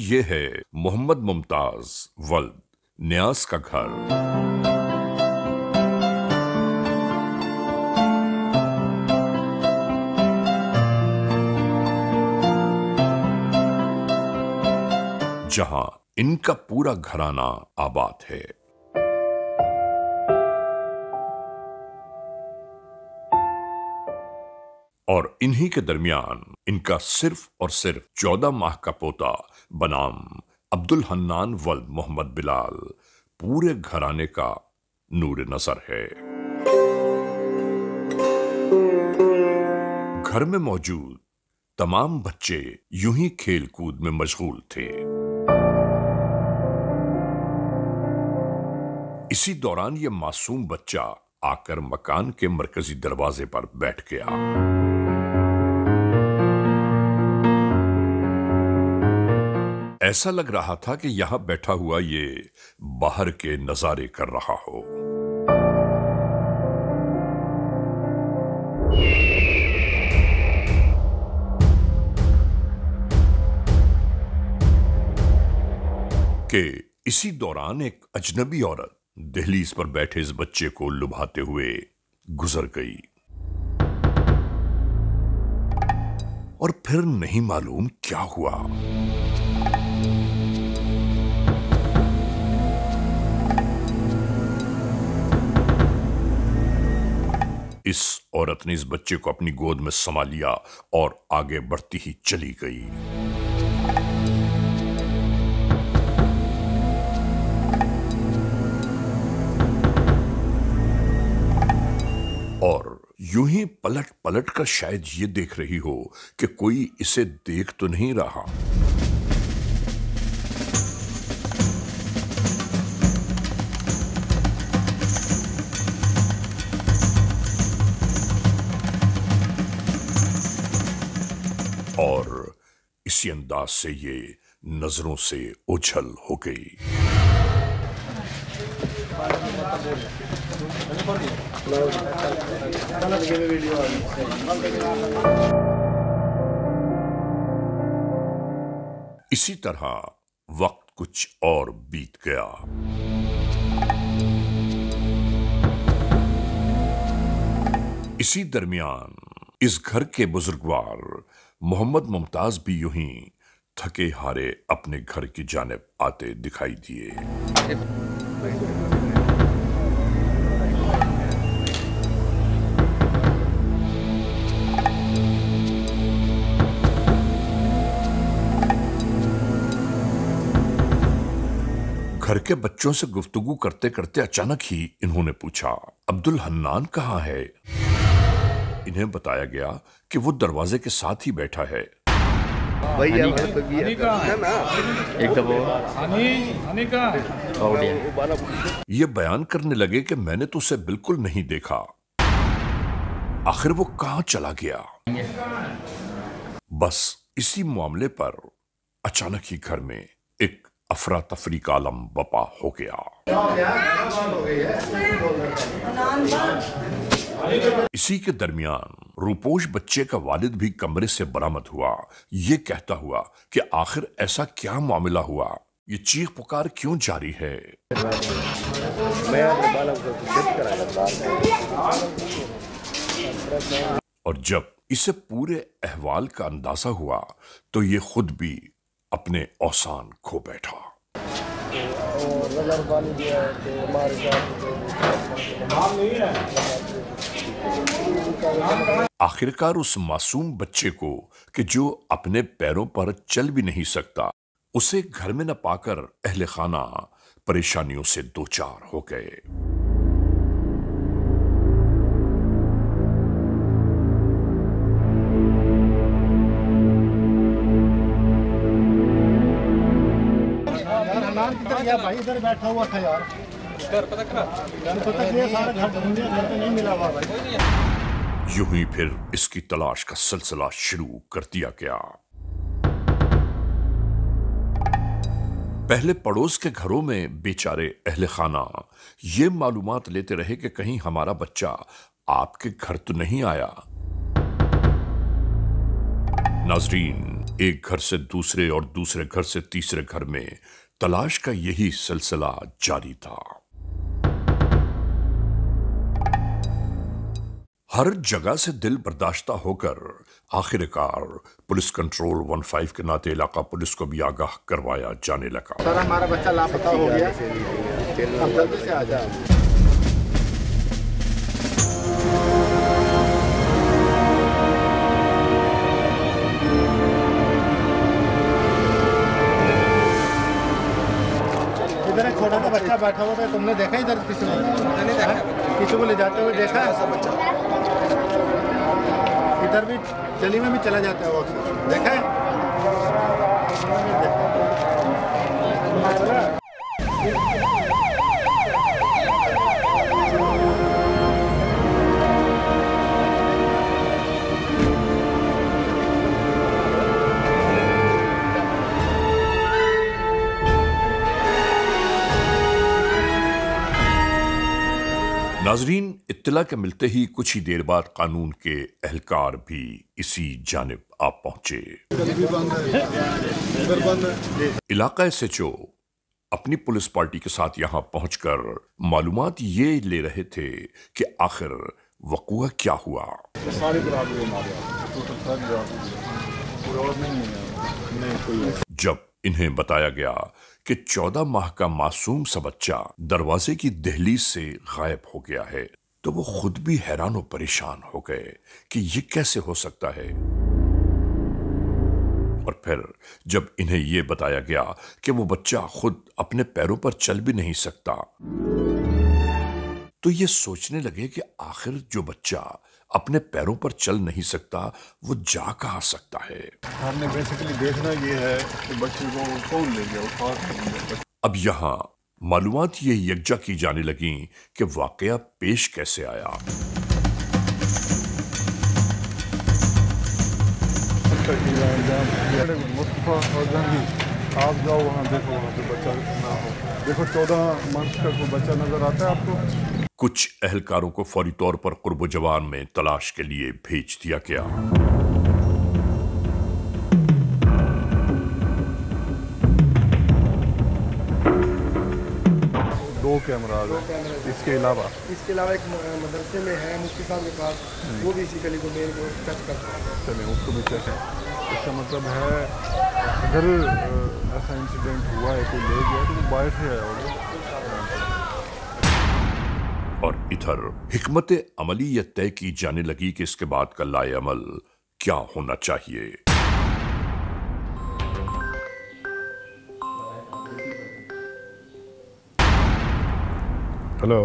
ये है मोहम्मद मुमताज वल्द न्यास का घर। जहां इनका पूरा घराना आबाद है। और इन्हीं के दरमियान इनका सिर्फ और सिर्फ 14 माह का पोता बनाम अब्दुल हन्नान वल्द मोहम्मद बिलाल पूरे घराने का नूर नजर है। घर में मौजूद तमाम बच्चे यूं ही खेल कूद में मशगूल थे। इसी दौरान यह मासूम बच्चा आकर मकान के मरकजी दरवाजे पर बैठ गया। ऐसा लग रहा था कि यहां बैठा हुआ ये बाहर के नजारे कर रहा हो। कि इसी दौरान एक अजनबी औरत दहलीज पर बैठे इस बच्चे को लुभाते हुए गुजर गई। और फिर नहीं मालूम क्या हुआ। इस औरत ने इस बच्चे को अपनी गोद में समा लिया और आगे बढ़ती ही चली गई। और यूं ही पलट पलट कर शायद ये देख रही हो कि कोई इसे देख तो नहीं रहा। और इसी अंदाज से ये नजरों से ओझल हो गई। इसी तरह वक्त कुछ और बीत गया। इसी दरमियान इस घर के बुजुर्गवार मोहम्मद मुमताज भी यूं ही थके हारे अपने घर की जानिब आते दिखाई दिए। घर के बच्चों से गुफ्तगू करते करते अचानक ही इन्होंने पूछा, अब्दुल हन्नान कहाँ है? इन्हें बताया गया कि वो दरवाजे के साथ ही बैठा है। ये बयान करने लगे कि मैंने तो उसे बिल्कुल नहीं देखा। आखिर वो कहां चला गया? बस इसी मामले पर अचानक ही घर में एक अफरा तफरी का आलम बपा हो गया। इसी के दरमियान रूपोश बच्चे का वालिद भी कमरे से बरामद हुआ, ये कहता हुआ कि आखिर ऐसा क्या मामला हुआ, ये चीख पुकार क्यों जारी है। और जब इसे पूरे अहवाल का अंदाजा हुआ तो ये खुद भी अपने औसान खो बैठा। आखिरकार उस मासूम बच्चे को कि जो अपने पैरों पर चल भी नहीं सकता, उसे घर में न पाकर अहले खाना परेशानियों से दो चार हो गए। भाई इधर बैठा हुआ था यार। घर पता करा? घर पता किया, सारा घर ढूंढ लिया, घर पे नहीं मिला हुआ भाई। यूं ही फिर इसकी तलाश का सिलसिला शुरू कर दिया गया। पहले पड़ोस के घरों में बेचारे अहले खाना ये मालूमात लेते रहे कि कहीं हमारा बच्चा आपके घर तो नहीं आया। नाजरीन, एक घर से दूसरे और दूसरे घर से तीसरे घर में तलाश का यही सिलसिला जारी था। हर जगह से दिल बर्दाश्ता होकर आखिरकार पुलिस कंट्रोल 15 के नाते इलाका पुलिस को भी आगाह करवाया जाने लगा। सर हमारा बच्चा लापता हो गया, अब जल्दी से आ जाओ। इधर एक छोटा सा बच्चा बैठा हुआ था, तुमने देखा इधर किसी ने? नहीं देखा। किसी को ले जाते हुए देखा है सब बच्चा? इधर भी गली में भी चला जाता है वो, देखा है? नाजरीन, इत्तला के मिलते ही कुछ ही देर बाद कानून के एहलकार भी इसी जानिब आ पहुंचे। इलाका SHO अपनी पुलिस पार्टी के साथ यहां पहुंचकर मालूमात ये ले रहे थे कि आखिर वक़ुआ क्या हुआ। जब इन्हें बताया गया कि 14 माह का मासूम सा बच्चा दरवाजे की दहलीज से गायब हो गया है, तो वो खुद भी हैरान और परेशान हो गए कि ये कैसे हो सकता है। और फिर जब इन्हें यह बताया गया कि वो बच्चा खुद अपने पैरों पर चल भी नहीं सकता, तो ये सोचने लगे कि आखिर जो बच्चा अपने पैरों पर चल नहीं सकता वो जा कहां सकता है। हमने बेसिकली देखना ये है कि बच्चे को कौन ले गया। अब यहाँ मालूमात ये यकजा की जाने लगी कि वाकया पेश कैसे आया। मुस्तफा और जंगी, आप जाओ वहाँ देखो, वहाँ पे बच्चा ना हो। देखो 14 मंथ का कोई बच्चा नजर आता है आपको? कुछ एहलकारों को फौरी तौर पर कुर्ब जवान में तलाश के लिए भेज दिया गया। 2 कैमराज इसके अलावा एक मदरसे में है मुफ्ती साहब के पास, वो भी इसी गली को मेन को टच करता है। चलें उसको भी चेक है। इसका मतलब है अगर ऐसा इंसिडेंट हुआ है, कोई ले गया तो वो बाहर से आया होगा। और इधर हिकमत अमली यह तय की जाने लगी कि इसके बाद का लाए अमल क्या होना चाहिए। हेलो।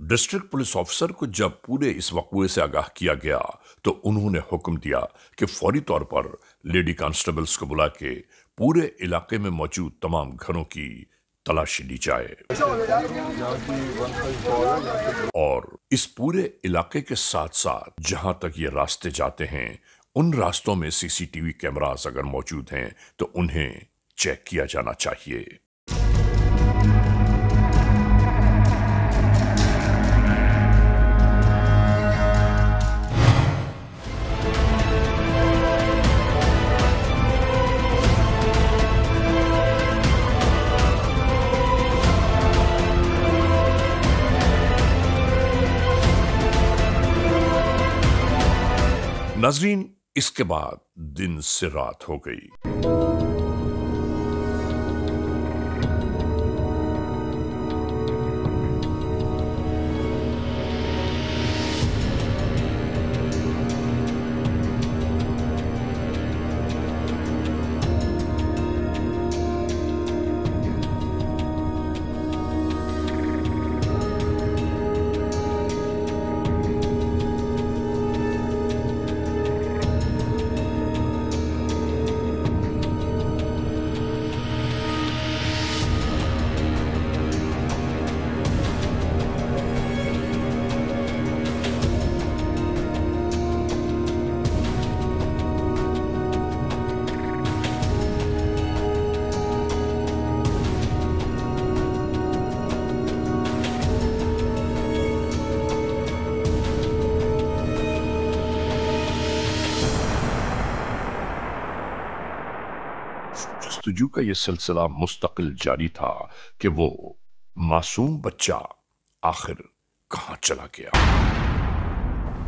डिस्ट्रिक्ट पुलिस ऑफिसर को जब पूरे इस वक़्वे से आगाह किया गया तो उन्होंने हुक्म दिया कि फौरी तौर पर लेडी कांस्टेबल्स को बुला के पूरे इलाके में मौजूद तमाम घरों की तलाशी ली जाए और इस पूरे इलाके के साथ साथ जहां तक ये रास्ते जाते हैं उन रास्तों में CCTV कैमरास अगर मौजूद हैं तो उन्हें चेक किया जाना चाहिए। नाजरीन, इसके बाद दिन से रात हो गई। जस्तजू का यह सिलसिला मुस्तकिल जारी था कि वो मासूम बच्चा आखिर कहां चला गया।